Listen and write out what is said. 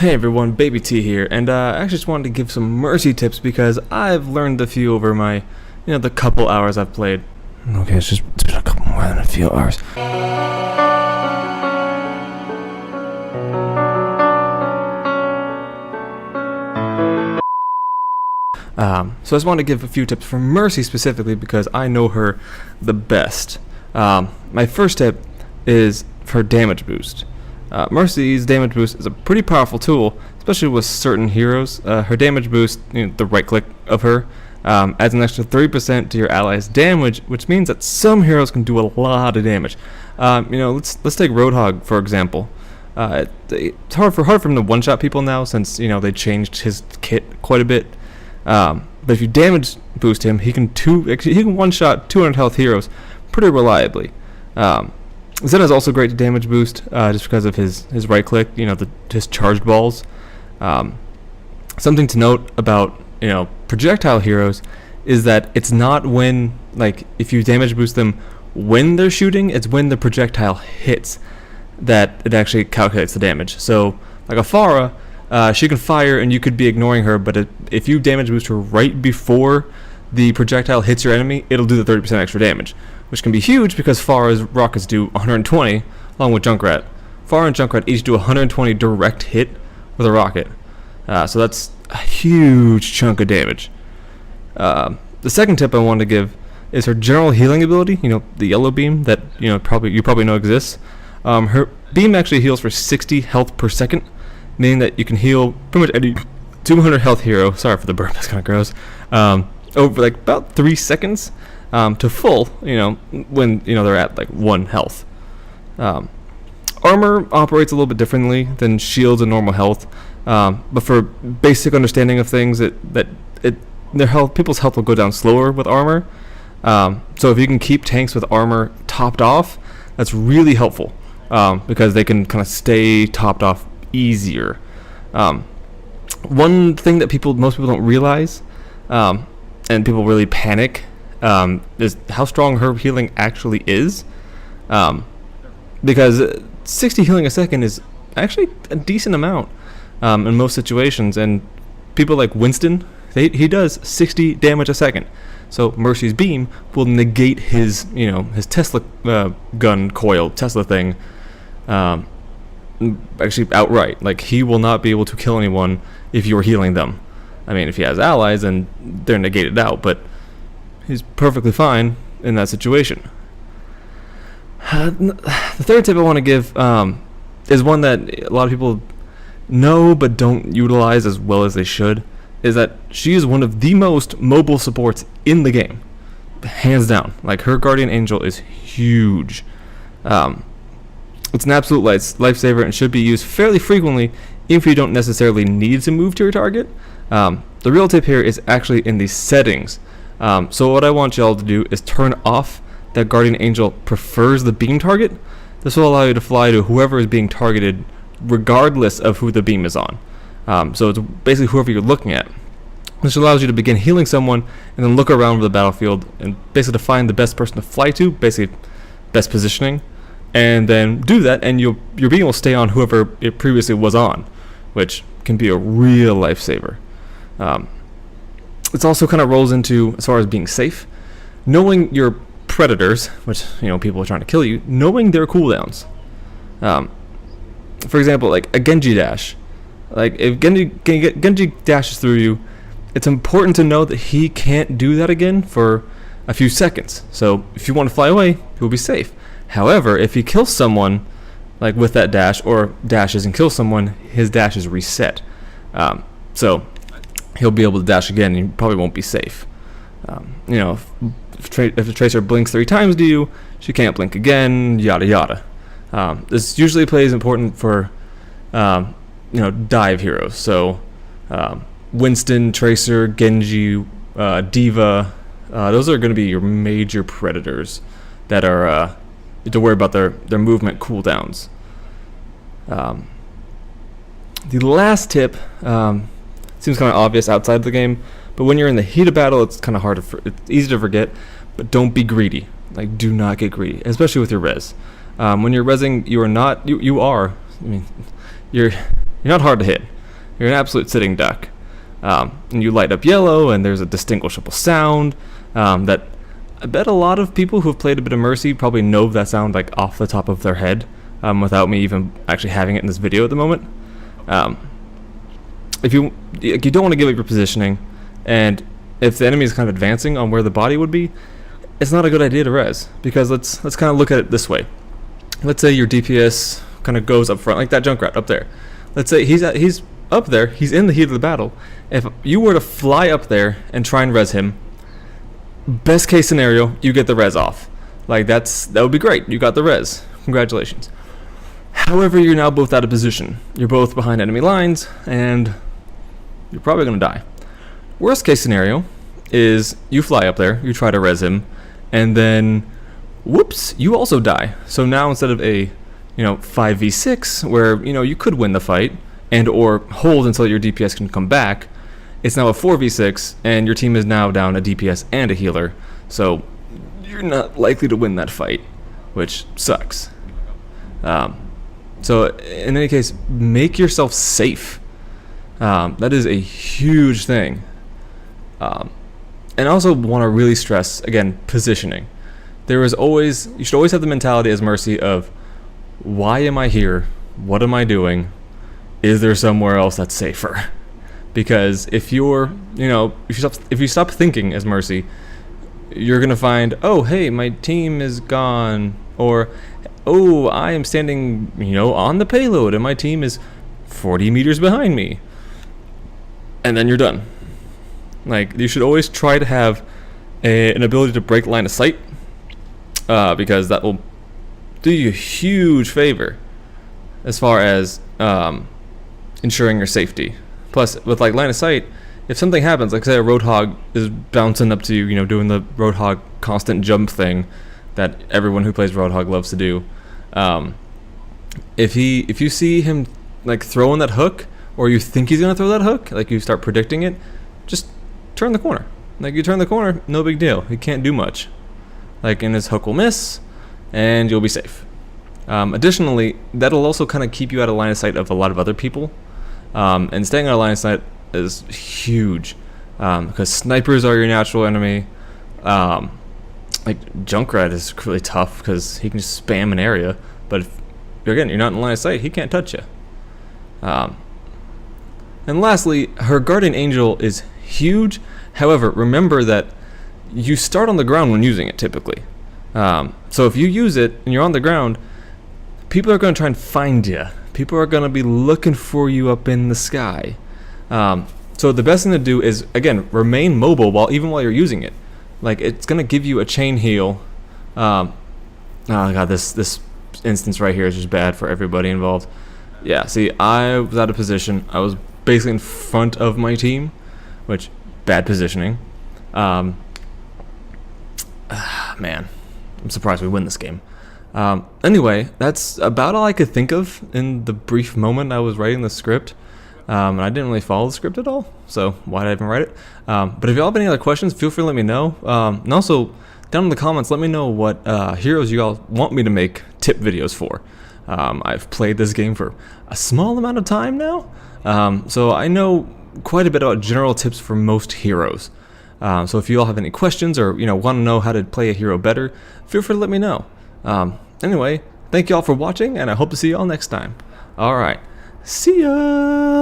Hey everyone, BabyT here, and I actually just wanted to give some mercy tips because I've learned a few over my, the couple hours I've played. Okay, it's been a couple more than a few hours. So I just wanted to give a few tips for Mercy specifically because I know her the best. My first tip is her damage boost. Mercy's damage boost is a pretty powerful tool, especially with certain heroes. Her damage boost, the right click of her, adds an extra 30% to your allies' damage, which means that some heroes can do a lot of damage. Let's take Roadhog for example. It's hard for him to one-shot people now since they changed his kit quite a bit. But if you damage boost him, he can one-shot 200 health heroes pretty reliably. Zen is also great to damage boost, just because of his right click, his charged balls. Something to note about projectile heroes is that it's not when, if you damage boost them when they're shooting, it's when the projectile hits that it actually calculates the damage. So like a Pharah, she can fire and you could be ignoring her, but if you damage boost her right before the projectile hits your enemy, it'll do the 30% extra damage, which can be huge because Pharah's rockets do 120 along with Junkrat. Pharah and Junkrat each do 120 direct hit with a rocket. So that's a huge chunk of damage. The second tip I wanted to give is her general healing ability, the yellow beam that you probably know exists. Her beam actually heals for 60 health per second, meaning that you can heal pretty much any 200 health hero, sorry for the burp, that's kind of gross, over about 3 seconds to full, when they're at 1 health. Armor operates a little bit differently than shields and normal health, but for basic understanding of things, people's health will go down slower with armor. So if you can keep tanks with armor topped off, that's really helpful, because they can kind of stay topped off easier. One thing that most people don't realize, and people really panic, is how strong her healing actually is, because 60 healing a second is actually a decent amount in most situations, and people like Winston, he does 60 damage a second. So Mercy's beam will negate his Tesla gun coil Tesla thing, actually outright. He will not be able to kill anyone if you're healing them. I mean, if he has allies, then they're negated out, but he's perfectly fine in that situation. The third tip I want to give is one that a lot of people know but don't utilize as well as they should, is that she is one of the most mobile supports in the game, hands down. Her Guardian Angel is huge. It's an absolute lifesaver and should be used fairly frequently if you don't necessarily need to move to your target. The real tip here is actually in the settings. So what I want y'all to do is turn off that Guardian Angel prefers the beam target. This will allow you to fly to whoever is being targeted regardless of who the beam is on. So it's basically whoever you're looking at. This allows you to begin healing someone and then look around the battlefield and basically to find the best person to fly to, basically best positioning, and then do that, and your beam will stay on whoever it previously was on, which can be a real lifesaver. It also kind of rolls into, as far as being safe, knowing your predators, which people are trying to kill you, knowing their cooldowns. For example, a Genji dash. If Genji dashes through you, it's important to know that he can't do that again for a few seconds. So if you want to fly away, he'll be safe. However, if he kills someone with that dash, or dashes and kills someone, his dash is reset. So he'll be able to dash again and he probably won't be safe. If the tracer blinks 3 times to you, she can't blink again, yada yada. This usually plays important for dive heroes. So Winston, Tracer, Genji, Diva, those are going to be your major predators that are you have to worry about their movement cooldowns. The last tip seems kind of obvious outside the game, but when you're in the heat of battle, it's kind of hard it's easy to forget. But don't be greedy. Do not get greedy, especially with your res. When you're resing, you are not. You are. I mean, you're You're not hard to hit. You're an absolute sitting duck. And you light up yellow, and there's a distinguishable sound that I bet a lot of people who've played a bit of Mercy probably know that sound like off the top of their head, without me even actually having it in this video at the moment. If you don't want to give up your positioning, and if the enemy is kind of advancing on where the body would be, it's not a good idea to res, because let's kind of look at it this way. Let's say your DPS kind of goes up front, like that Junkrat up there. Let's say he's up there, he's in the heat of the battle. If you were to fly up there and try and res him, best case scenario, you get the res off. Like that would be great. You got the res. Congratulations. However, you're now both out of position. You're both behind enemy lines, and you're probably going to die. Worst case scenario is you fly up there, you try to res him, and then, whoops, you also die. So now instead of a 5v6 where you could win the fight and or hold until your DPS can come back, it's now a 4v6, and your team is now down a DPS and a healer. So you're not likely to win that fight, which sucks. So in any case, make yourself safe. That is a huge thing. And I also want to really stress, again, positioning. You should always have the mentality as Mercy of, why am I here? What am I doing? Is there somewhere else that's safer? Because if if you stop thinking as Mercy, you're gonna find, oh hey, my team is gone, or oh, I am standing on the payload and my team is 40 meters behind me, and then you're done. Like, you should always try to have an ability to break line of sight, because that will do you a huge favor as far as ensuring your safety. Plus, with like line of sight, if something happens, like say a Roadhog is bouncing up to you, doing the Roadhog constant jump thing that everyone who plays Roadhog loves to do. If you see him like throwing that hook, or you think he's gonna throw that hook, like you start predicting it, just turn the corner. Like, you turn the corner, no big deal. He can't do much. Like, and his hook will miss, and you'll be safe. Additionally, that'll also kind of keep you out of line of sight of a lot of other people. And staying out of line of sight is huge, because snipers are your natural enemy. Like, Junkrat is really tough because he can just spam an area, but if you're not in line of sight, he can't touch you. And lastly, her Guardian Angel is huge. However, remember that you start on the ground when using it typically. So if you use it and you're on the ground, people are going to try and find you. People are going to be looking for you up in the sky. So the best thing to do is, again, remain mobile even while you're using it. Like, it's going to give you a chain heal. Oh god, this instance right here is just bad for everybody involved. Yeah, see, I was out of position. I was basically in front of my team, which, bad positioning. Man, I'm surprised we win this game. Anyway, that's about all I could think of in the brief moment I was writing the script. And I didn't really follow the script at all, so why did I even write it? But if y'all have any other questions, feel free to let me know. And also, down in the comments, let me know what heroes you all want me to make tip videos for. I've played this game for a small amount of time now, so I know quite a bit about general tips for most heroes. So if you all have any questions, or want to know how to play a hero better, feel free to let me know. Anyway, thank you all for watching, and I hope to see you all next time. Alright, see ya!